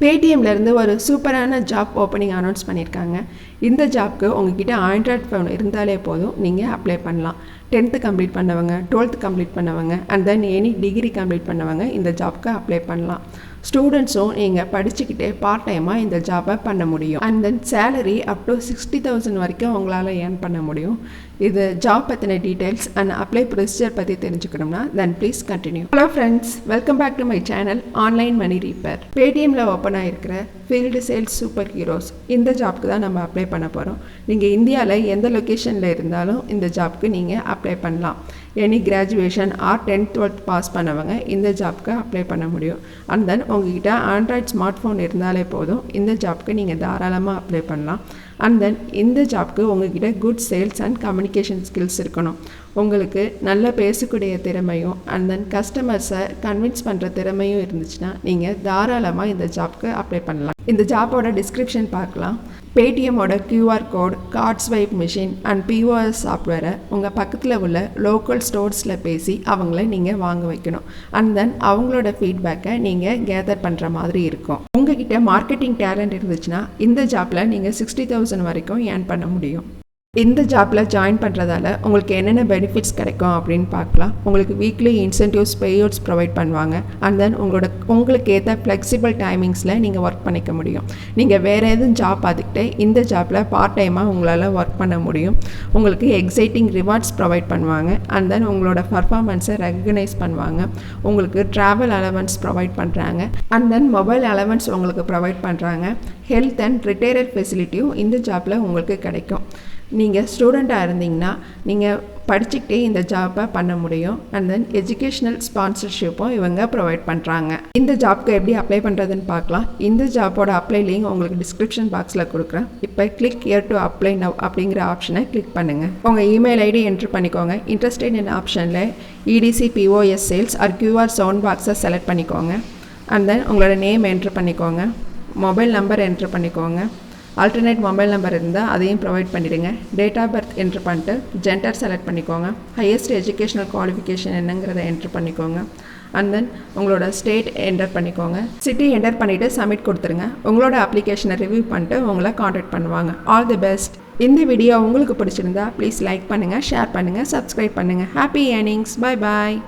Paytmல இருந்து ஒரு சூப்பரான ஜாப் ஓப்பனிங் அனௌன்ஸ் பண்ணியிருக்காங்க. இந்த ஜாப்க்கு உங்ககிட்ட ஆண்ட்ராய்ட் ஃபோன் இருந்தாலே போதும், நீங்கள் அப்ளை பண்ணலாம். 10th கம்ப்ளீட் பண்ணவங்க, 12th கம்ப்ளீட் பண்ணவங்க and then any degree complete பண்ணவங்க இந்த ஜாப்க்கு அப்ளை பண்ணலாம். ஸ்டூடெண்ட்ஸும் நீங்கள் படிச்சுக்கிட்டே பார்ட் டைமாக இந்த ஜாப்பை பண்ண முடியும். And then salary up to 60,000 வரைக்கும் உங்களால் ஏர்ன் பண்ண முடியும். இது ஜாப் பற்றின டீட்டெயில்ஸ் அண்ட் அப்ளை ப்ரொசீஜர் பற்றி தெரிஞ்சுக்கணும்னா then please continue. Hello friends, welcome back to my channel online money reaper. பேடிஎம்ல ஓப்பன் ஆகிருக்கிற ஃபீல்டு சேல்ஸ் சூப்பர் ஹீரோஸ் இந்த ஜாப்க்கு தான் நம்ம அப்ளை பண்ண போகிறோம். நீங்கள் இந்தியாவில் எந்த லொக்கேஷனில் இருந்தாலும் இந்த ஜாப்க்கு நீங்கள் அப்ளை பண்ணலாம். Any graduation R 10th 12th pass பண்ணவங்க இந்த ஜாப்க்கு அப்ளை பண்ண முடியும். அண்ட் தென் உங்ககிட்ட ஆண்ட்ராய்ட் ஸ்மார்ட் ஃபோன் இருந்தாலே போதும், இந்த ஜாப்க்கு நீங்கள் தாராளமாக அப்ளை பண்ணலாம். அண்ட் தென் இந்த ஜாப்க்கு உங்ககிட்ட good sales and communication skills இருக்கணும். உங்களுக்கு நல்ல பேசக்கூடிய திறமையும் அண்ட் தென் கஸ்டமர்ஸை கன்வின்ஸ் பண்ணுற திறமையும் இருந்துச்சுன்னா நீங்கள் தாராளமாக இந்த ஜாப்க்கு அப்ளை பண்ணலாம். இந்த ஜாப்போட டிஸ்கிரிப்ஷன் பார்க்கலாம். பேடிஎம்மோட QR code, card swipe machine and POS சாஃப்ட்வேரை உங்கள் பக்கத்தில் உள்ள லோக்கல் ஸ்டோர்ஸில் பேசி அவங்கள நீங்கள் வாங்க வைக்கணும். அண்ட் தென் அவங்களோட ஃபீட்பேக்கை நீங்கள் கேதர் பண்ணுற மாதிரி இருக்கும். உங்ககிட்ட மார்க்கெட்டிங் டேலண்ட் இருந்துச்சுன்னா இந்த ஜாப்பில் நீங்கள் 60,000 வரைக்கும் ஏர்ன் பண்ண முடியும். இந்த ஜாப்பில் ஜாயின் பண்ணுறதால உங்களுக்கு என்னென்ன பெனிஃபிட்ஸ் கிடைக்கும் அப்படின்னு பார்க்கலாம். உங்களுக்கு வீக்லி இன்சென்டிவ்ஸ் பேஅவுட்ஸ் ப்ரொவைட் பண்ணுவாங்க. அண்ட் தென் உங்களுக்கு ஏற்ற ஃப்ளெக்சிபிள் டைமிங்ஸில் நீங்கள் ஒர்க் பண்ணிக்க முடியும். நீங்கள் வேறு எதுவும் ஜாப் பார்த்துக்கிட்டே இந்த ஜாப்பில் பார்ட் டைமாக உங்களால் ஒர்க் பண்ண முடியும். உங்களுக்கு எக்ஸைட்டிங் ரிவார்ட்ஸ் ப்ரொவைட் பண்ணுவாங்க. அண்ட் தென் உங்களோட பர்ஃபார்மன்ஸை ரெகக்னைஸ் பண்ணுவாங்க. உங்களுக்கு ட்ராவல் அலவன்ஸ் ப்ரொவைட் பண்ணுறாங்க. அண்ட் தென் மொபைல் அலவன்ஸ் உங்களுக்கு ப்ரொவைட் பண்ணுறாங்க. ஹெல்த் அண்ட் ரிட்டையர்ட் ஃபெசிலிட்டியும் இந்த ஜாப்பில் உங்களுக்கு கிடைக்கும். நீங்கள் ஸ்டூடெண்ட்டாக இருந்தீங்கன்னா நீங்கள் படிச்சுக்கிட்டே இந்த ஜாப்பை பண்ண முடியும். அண்ட் தென் எஜுகேஷ்னல் ஸ்பான்சர்ஷிப்பும் இவங்க ப்ரொவைட் பண்ணுறாங்க. இந்த ஜாப்க்கு எப்படி அப்ளை பண்ணுறதுன்னு பார்க்கலாம். இந்த ஜாப்போட அப்ளை லிங்க் உங்களுக்கு டிஸ்கிரிப்ஷன் பாக்ஸில் கொடுக்குறேன். இப்போ click here to apply now அப்படிங்கிற ஆப்ஷனை கிளிக் பண்ணுங்கள். உங்கள் இமெயில் ஐடி என்ட்ரு பண்ணிக்கோங்க. இன்ட்ரெஸ்டட் இன் ஆப்ஷனில் EDC POS sales or QR sound பாக்ஸை செலக்ட் பண்ணிக்கோங்க. அண்ட் தென் உங்களோட நேம் என்ட்ரு பண்ணிக்கோங்க. மொபைல் நம்பர் என்ட்ரு பண்ணிக்கோங்க. ஆல்டர்னேட் மொபைல் நம்பர் இருந்தால் அதையும் ப்ரொவைட் பண்ணிவிடுங்க. டேட் ஆஃப் பர்த் என்ட்ரு பண்ணிட்டு ஜெண்டர் செலக்ட் பண்ணிக்கோங்க. ஹையஸ்ட் எஜுகேஷனல் குவாலிஃபிகேஷன் என்னங்கிறத என்ட்ரு பண்ணிக்கோங்க. அண்ட் தென் உங்களோட ஸ்டேட் என்டர் பண்ணிக்கோங்க. சிட்டி என்டர் பண்ணிவிட்டு சப்மிட் கொடுத்துருங்க. உங்களோட அப்ளிகேஷனை ரிவ்யூ பண்ணிட்டு உங்களை காண்டாக்ட் பண்ணுவாங்க. All the best. இந்த வீடியோ உங்களுக்கு பிடிச்சிருந்தா ப்ளீஸ் லைக் பண்ணுங்கள், ஷேர் பண்ணுங்கள், சப்ஸ்கிரைப் பண்ணுங்கள். Happy earnings. Bye bye.